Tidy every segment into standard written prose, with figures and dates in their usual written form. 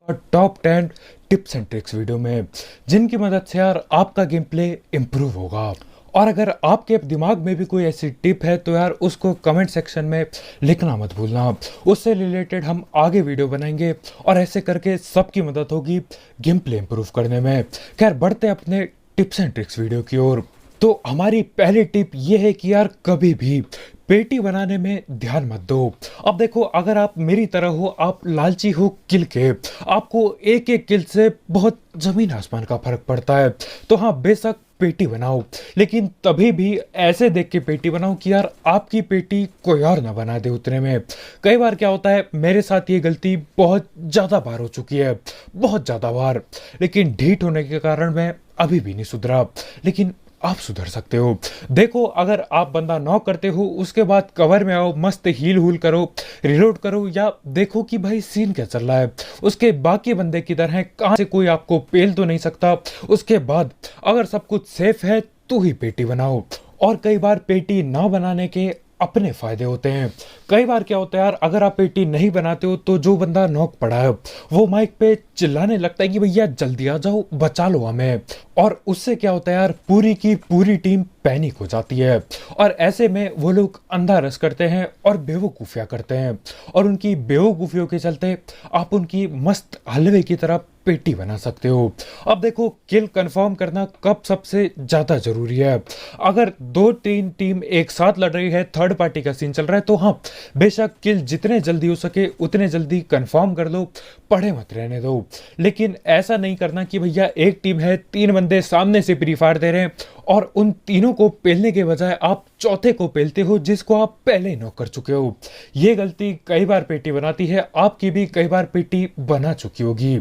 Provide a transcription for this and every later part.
Top 10 tips and tricks video में जिनकी मदद से यार आपका गेम प्ले इम्प्रूव होगा। और अगर आपके दिमाग में भी कोई ऐसी टिप है तो यार उसको कमेंट सेक्शन में लिखना मत भूलना। उससे रिलेटेड हम आगे वीडियो बनाएंगे और ऐसे करके सबकी मदद होगी गेम प्ले इम्प्रूव करने में। खैर बढ़ते अपने टिप्स एंड ट्रिक्स वीडियो की ओर। तो हमारी पहली टिप ये है कि यार कभी भी पेटी बनाने में ध्यान मत दो। अब देखो, अगर आप मेरी तरह हो, आप लालची हो किल के, आपको एक एक किल से बहुत जमीन आसमान का फर्क पड़ता है, तो हाँ बेशक पेटी बनाओ, लेकिन तभी भी ऐसे देख के पेटी बनाओ कि यार आपकी पेटी कोई और ना बना दे उतने में। कई बार क्या होता है, मेरे साथ ये गलती बहुत ज़्यादा बार हो चुकी है, बहुत ज़्यादा बार, लेकिन ढीठ होने के कारण मैं अभी भी नहीं सुधरा। लेकिन आप सुधर सकते हो। देखो, अगर आप बंदा नॉक करते हो, उसके बाद कवर में आओ, मस्त हील हूल करो, रिलोड करो, या देखो कि भाई सीन क्या चल रहा है, उसके बाकी बंदे किधर हैं, कहां से कोई आपको पेल तो नहीं सकता। उसके बाद अगर सब कुछ सेफ है तो ही पेटी बनाओ। और कई बार पेटी ना बनाने के अपने फायदे होते हैं। कई बार क्या होता है यार, अगर आप पेटी नहीं बनाते हो तो जो बंदा नॉक पड़ा है वो माइक पे चिल्लाने लगता है कि भैया जल्दी आ जाओ, बचा लो हमें। और उससे क्या होता है यार, पूरी की पूरी टीम पैनिक हो जाती है, और ऐसे में वो लोग अंधा रस करते हैं और बेवकूफियां करते हैं, और उनकी बेवकूफियों के चलते आप उनकी मस्त हलवे की तरह पेटी बना सकते हो। अब देखो, किल कंफर्म करना कब सबसे ज्यादा जरूरी है। अगर दो तीन टीम एक साथ लड़ रही है, थर्ड पार्टी का सीन चल रहा है, तो हाँ बेशक किल जितने जल्दी हो सके उतने जल्दी कंफर्म कर लो, पड़े मत रहने दो। लेकिन ऐसा नहीं करना कि भैया एक टीम है, तीन बंदे सामने से फ्री फायर दे रहे हैं, और उन तीनों को पेलने के बजाय आप चौथे को पेलते हो जिसको आप पहले ही नॉक कर चुके हो। ये गलती कई बार पेटी बनाती है, आपकी भी कई बार पेटी बना चुकी होगी।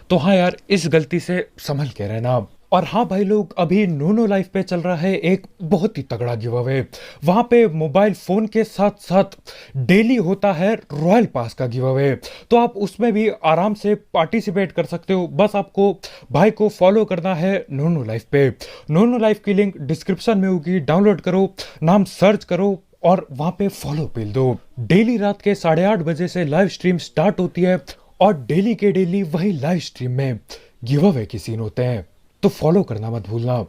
तो हाँ यार, इस गलती से संभल के रहना। और हाँ भाई लोग, अभी नोनो लाइफ पे चल रहा है एक बहुत ही तगड़ा गिव अवे। वहां पे मोबाइल फोन के साथ साथ डेली होता है रॉयल पास का गिव अवे, तो आप उसमें भी आराम से पार्टिसिपेट कर सकते हो। बस आपको भाई को फॉलो करना है नोनो लाइफ पे। नोनो लाइफ की लिंक डिस्क्रिप्शन में होगी, डाउनलोड करो, नाम सर्च करो और वहां पे फॉलो पेल दो। डेली रात के 8:30 बजे से लाइव स्ट्रीम स्टार्ट होती है, और डेली के डेली वही लाइव स्ट्रीम में गिव अवे के सीन होते हैं, तो फॉलो करना मत भूलना,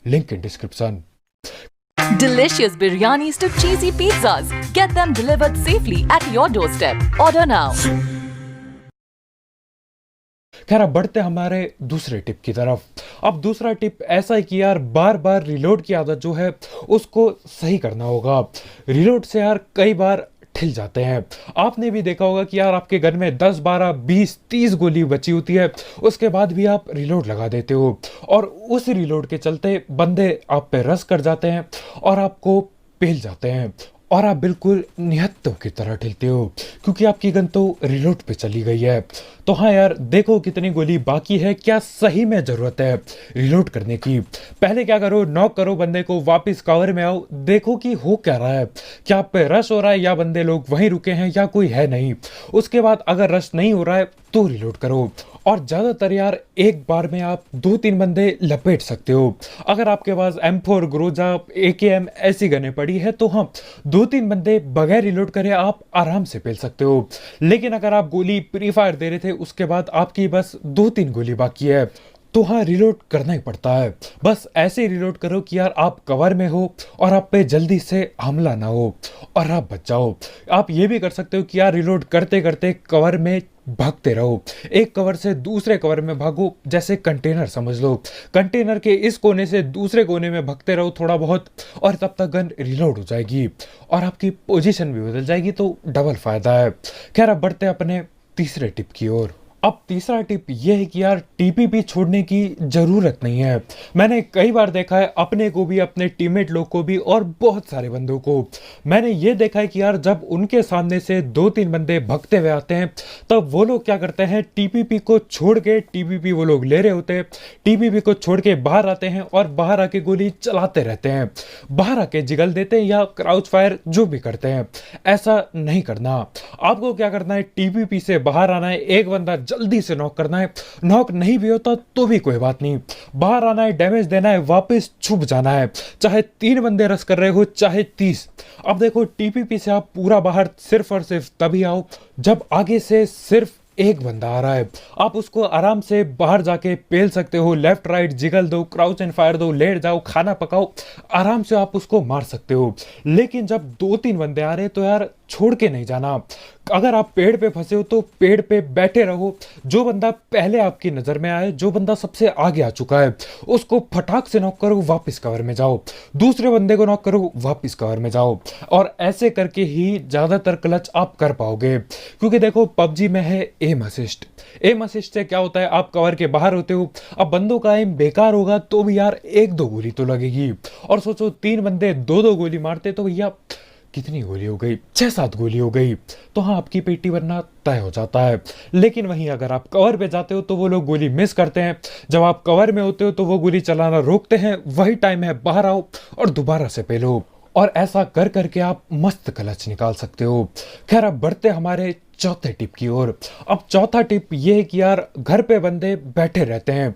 link in description. Delicious biryanis to cheesy pizzas. Get them delivered safely at your doorstep. Order now. खैर अब बढ़ते हमारे दूसरे टिप की तरफ। अब दूसरा टिप ऐसा है कि यार बार बार रिलोड की आदत जो है उसको सही करना होगा। रिलोड से यार कई बार ठिल जाते हैं। आपने भी देखा होगा कि यार आपके गन में 10 12 20 30 गोली बची होती है, उसके बाद भी आप रिलोड लगा देते हो, और उस रिलोड के चलते बंदे आप पे रश कर जाते हैं और आपको पेल जाते हैं, और आप बिल्कुल निहत्तों की तरह ठिलते हो क्योंकि आपकी गन तो रिलोड पे चली गई है। तो हाँ यार, देखो कितनी गोली बाकी है, क्या सही में जरूरत है रिलोड करने की। पहले क्या करो, नॉक करो बंदे को, वापस कवर में आओ, देखो कि हो क्या रहा है, क्या आप पे रश हो रहा है या बंदे लोग वहीं रुके हैं या कोई है नहीं। उसके बाद अगर रश नहीं हो रहा है तो रिलोड करो, और ज्यादातर यार एक बार में आप 2-3 बंदे लपेट सकते हो। अगर आपके पास M4 ग्रोजा AKM ऐसी गने पड़ी है तो हाँ 2-3 बंदे बगैर रिलोड करे आप आराम से पेल सकते हो। लेकिन अगर आप गोली प्री फायर दे रहे थे, उसके बाद आपकी बस 2-3 गोली बाकी है, तो हाँ रिलोड करना ही पड़ता है। बस ऐसे ही रिलोड करो कि यार आप कवर में हो और आप पे जल्दी से हमला ना हो और आप बच जाओ। आप ये भी कर सकते हो कि यार रिलोड करते करते कवर में भागते रहो, एक कवर से दूसरे कवर में भागो, जैसे कंटेनर समझ लो, कंटेनर के इस कोने से दूसरे कोने में भागते रहो थोड़ा बहुत, और तब तक गन रिलोड हो जाएगी और आपकी पोजीशन भी बदल जाएगी, तो डबल फायदा है। खैर अब बढ़ते हैं अपने तीसरे टिप की ओर। अब तीसरा टिप यह है कि यार टीपीपी छोड़ने की जरूरत नहीं है। मैंने कई बार देखा है, अपने को भी, अपने टीममेट लोग को भी, और बहुत सारे बंदों को मैंने ये देखा है कि यार जब उनके सामने से 2-3 बंदे भगते हुए आते हैं, तब वो लोग क्या करते हैं, टीपीपी को छोड़ के, टीपीपी वो लोग ले रहे होते हैं, टीपीपी को छोड़ के बाहर आते हैं और बाहर आके गोली चलाते रहते हैं, बाहर आके जिगल देते हैं या क्राउच फायर जो भी करते हैं। ऐसा नहीं करना। आपको क्या करना है, टीपीपी से बाहर आना है, एक बंदा जल्दी से नॉक करना है, नॉक नहीं भी होता तो भी कोई बात नहीं, बाहर आना है, डैमेज देना है, वापस छुप जाना है, चाहे 3 बंदे रस कर रहे हो चाहे 30। अब देखो, टीपीपी से आप पूरा बाहर सिर्फ और सिर्फ तभी आओ जब आगे से सिर्फ एक बंदा आ रहा है, आप उसको आराम से बाहर जाके पेल सकते हो, लेफ्ट राइट जिगल दो, क्राउच एंड फायर दो, लेट जाओ, खाना पकाओ, आराम से आप उसको मार सकते हो। लेकिन जब 2-3 बंदे आ रहे तो यार छोड़ के नहीं जाना। अगर आप पेड़ पे फंसे हो तो पेड़ पे बैठे रहो। जो बंदा पहले आपकी नजर में आए, जो बंदा सबसे आगे आ चुका है, उसको फटाक से नॉक करो, वापस कवर में जाओ। दूसरे बंदे को नॉक करो, वापस कवर में जाओ। और ऐसे करके ही ज्यादातर क्लच आप कर पाओगे। क्योंकि देखो पबजी में है एम असिस्ट। एम असिस्ट से क्या होता है, आप कवर के बाहर होते हो, अब बंदों का एम बेकार होगा तो भी यार 1-2 गोली तो लगेगी। और सोचो 3 बंदे 2-2 गोली मारते तो भैया कितनी गोली हो गई, 6-7 गोली हो गई। तो हाँ, आपकी पेटी बनना तय हो जाता है। लेकिन वहीं अगर आप कवर पे जाते हो तो वो लोग गोली मिस करते हैं। जब आप कवर में होते हो तो वो गोली चलाना रोकते हैं। वही टाइम है, बाहर आओ और दोबारा से पेलो। और ऐसा कर करके आप मस्त क्लच निकाल सकते हो। खैर, अब बढ़ते हमारे चौथे टिप की ओर। अब चौथा टिप ये है कि यार घर पे बंदे बैठे रहते हैं।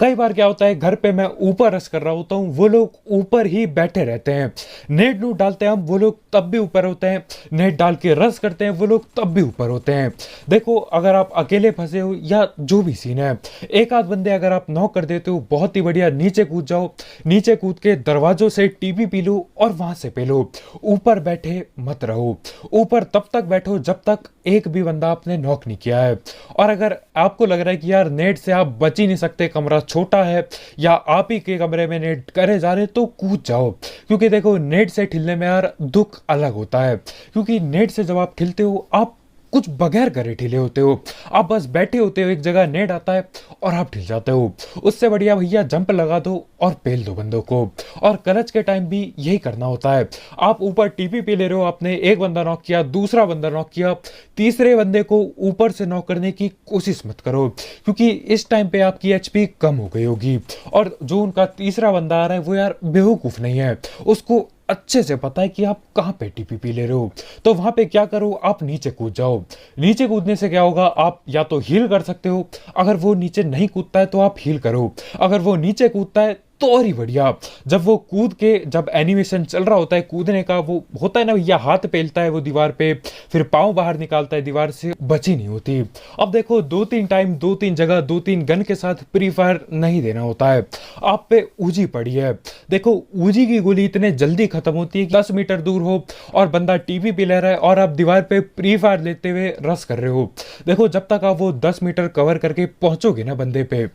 कई बार क्या होता है, घर पे मैं ऊपर रश कर रहा होता हूँ, वो लोग ऊपर ही बैठे रहते हैं। नेट नूट डालते हैं हम, वो लोग तब भी ऊपर होते हैं। नेट डाल के रश करते हैं, वो लोग तब भी ऊपर होते हैं। देखो, अगर आप अकेले फंसे हो या जो भी सीन है, एक आध बंदे अगर आप नॉक कर देते हो, बहुत ही बढ़िया, नीचे कूद जाओ। नीचे कूद के दरवाजों से टीवी पी लो और वहां से पी लो। ऊपर बैठे मत रहो। ऊपर तब तक बैठो जब तक एक भी बंदा आपने नॉक नहीं किया है। और अगर आपको लग रहा है कि यार नेट से आप बच ही नहीं सकते, कमरा छोटा है, या आप ही के कमरे में नेट करे जा रहे, तो कूद जाओ। क्योंकि देखो, नेट से ठिलने में यार दुख अलग होता है। क्योंकि नेट से जब आप ठिलते हो, आप कुछ बगैर करे ठिले होते हो। आप बस बैठे होते हो एक जगह, नेट आता है और आप ठिल जाते हो। उससे बढ़िया भैया जंप लगा दो और पेल दो बंदों को। और क्लच के टाइम भी यही करना होता है। आप ऊपर टीपी पे ले रहे हो, आपने एक बंदा नॉक किया, दूसरा बंदा नॉक किया, तीसरे बंदे को ऊपर से नॉक करने की कोशिश मत करो। क्योंकि इस टाइम पे आपकी एचपी कम हो गई होगी। और जो उनका तीसरा बंदा आ रहा है वो यार बेवकूफ नहीं है, उसको अच्छे से पता है कि आप कहाँ पे टीपीपी ले रहे हो। तो वहां पे क्या करो, आप नीचे कूद जाओ। नीचे कूदने से क्या होगा, आप या तो हील कर सकते हो। अगर वो नीचे नहीं कूदता है तो आप हील करो। अगर वो नीचे कूदता है तो और ही बढ़िया। जब वो कूद के, जब एनिमेशन चल रहा होता है कूदने का, वो होता है ना भैया, हाथ पेलता है वो दीवार पे, फिर पाँव बाहर निकालता है दीवार से, बची नहीं होती। अब देखो, 2-3 टाइम 2-3 जगह 2-3 गन के साथ प्री फायर नहीं देना होता है। आप पे ऊजी पड़ी है। देखो, ऊजी की गोली इतने जल्दी खत्म होती है कि 10 मीटर दूर हो और बंदा टीवी पे ले रहा है और आप दीवार पे प्री फायर लेते हुए रस कर रहे हो। देखो, जब तक आप वो 10 मीटर कवर करके पहुंचोगे ना बंदे पे,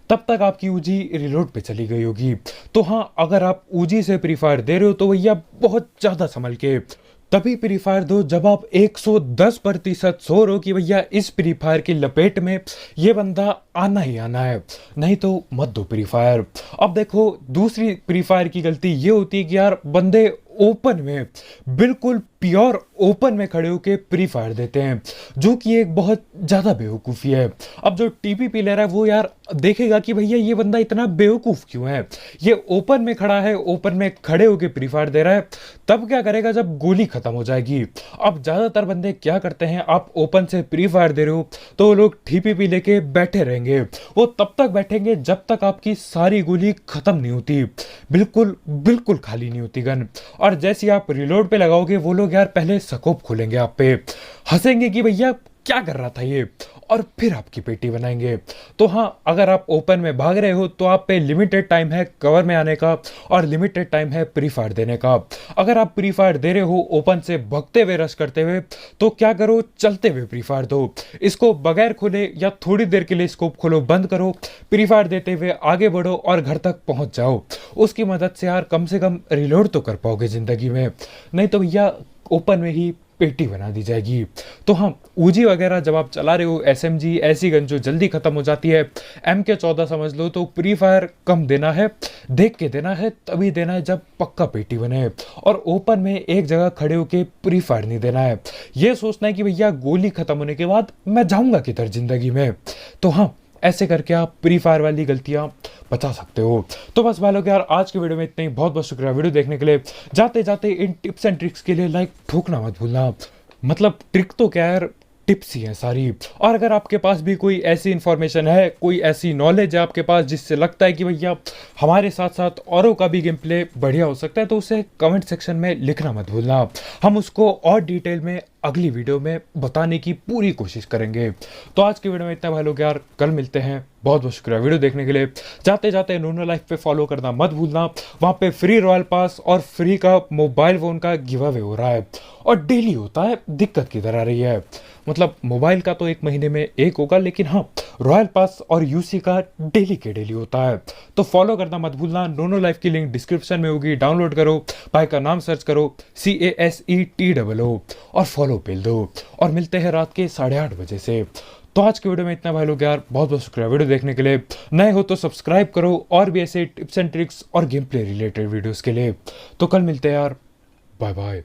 तब तक आपकी ऊजी रिलोड पे चली गई होगी। तो हाँ, अगर आप ऊजी से प्री फायर दे रहे हो तो भैया बहुत ज्यादा संभल के तभी प्री फायर दो जब आप 110% श्योर हो कि भैया इस प्री फायर की लपेट में ये बंदा आना ही आना है। नहीं तो मत दो प्री फायर। अब देखो, दूसरी प्री फायर की गलती ये होती है कि यार बंदे ओपन में, बिल्कुल प्योर ओपन में खड़े होके प्री फायर देते हैं, जो कि एक बहुत ज्यादा बेवकूफ़ी है। अब जो टीपीपी ले रहा है वो यार देखेगा कि भैया ये बंदा इतना बेवकूफ़ क्यों है, ये ओपन में खड़ा है, ओपन में खड़े होके प्री फायर दे रहा है। तब क्या करेगा, जब गोली खत्म हो जाएगी। अब ज्यादातर बंदे क्या करते हैं, आप ओपन से प्री फायर दे रहे हो तो वो लोग टीपीपी लेके बैठे रहेंगे। वो तब तक बैठेंगे जब तक आपकी सारी गोली खत्म नहीं होती, बिल्कुल बिल्कुल खाली नहीं होती गन। और जैसे ही आप रिलोड पे लगाओगे, वो लोग यार पहले स्कोप खोलेंगे आप पे, हंसेंगे कि भैया क्या कर रहा था ये, और फिर आपकी पेटी बनाएंगे। तो हाँ, अगर आप ओपन में भाग रहे हो तो आप पे लिमिटेड टाइम है कवर में आने का और लिमिटेड टाइम है प्री फायर देने का। अगर आप प्री फायर दे रहे हो ओपन से भगते हुए रश करते हुए, तो क्या करो, चलते हुए प्री फायर दो। इसको बगैर खोले या थोड़ी देर के लिए स्कोप खोलो, बंद करो, प्री फायर देते हुए आगे बढ़ो और घर तक पहुंच जाओ। उसकी मदद से यार कम से कम रिलोड तो कर पाओगे जिंदगी में। नहीं तो भैया ओपन में ही पेटी बना दी जाएगी। तो हाँ, ऊजी वगैरह जब आप चला रहे हो, एसएमजी ऐसी गन जो जल्दी खत्म हो जाती है, MK14 समझ लो, तो प्री फायर कम देना है, देख के देना है, तभी देना है जब पक्का पेटी बने। और ओपन में एक जगह खड़े होके प्री फायर नहीं देना है। ये सोचना है कि भैया गोली खत्म होने के बाद मैं जाऊंगा किधर जिंदगी में। तो हाँ, ऐसे करके आप प्री फायर वाली गलतियां बचा सकते हो। तो बस भाई लोग यार, आज की वीडियो में इतना ही। बहुत बहुत शुक्रिया वीडियो देखने के लिए। जाते जाते इन टिप्स एंड ट्रिक्स के लिए लाइक ठोकना मत भूलना। मतलब ट्रिक तो क्या यार, टिप्स ही हैं सारी। और अगर आपके पास भी कोई ऐसी इन्फॉर्मेशन है, कोई ऐसी नॉलेज है आपके पास जिससे लगता है कि भैया हमारे साथ साथ औरों का भी गेम प्ले बढ़िया हो सकता है, तो उसे कमेंट सेक्शन में लिखना मत भूलना। हम उसको और डिटेल में अगली वीडियो में बताने की पूरी कोशिश करेंगे। तो आज की वीडियो में इतना भाई लोग यार, कल मिलते हैं। बहुत बहुत शुक्रिया वीडियो देखने के लिए। जाते जाते नोनो लाइफ पे फॉलो करना मत भूलना, वहां पे फ्री रॉयल पास और फ्री का मोबाइल फोन का गिव अवे हो रहा है और डेली होता है। दिक्कत किधर आ रही है, मतलब मोबाइल का तो 1 महीने में एक होगा, लेकिन हाँ रॉयल पास और यूसी का डेली के डेली होता है। तो फॉलो करना मत भूलना। नोनो लाइफ की लिंक डिस्क्रिप्शन में होगी, डाउनलोड करो, भाई का नाम सर्च करो CASETOO और फॉलो पेल दो। और मिलते हैं रात के 8:30 बजे से। तो आज की वीडियो में इतना भाई लोग यार, बहुत बहुत शुक्रिया वीडियो देखने के लिए। नए हो तो सब्सक्राइब करो और भी ऐसे टिप्स एंड ट्रिक्स और गेम प्ले रिलेटेड वीडियोस के लिए। तो कल मिलते हैं यार, बाय बाय।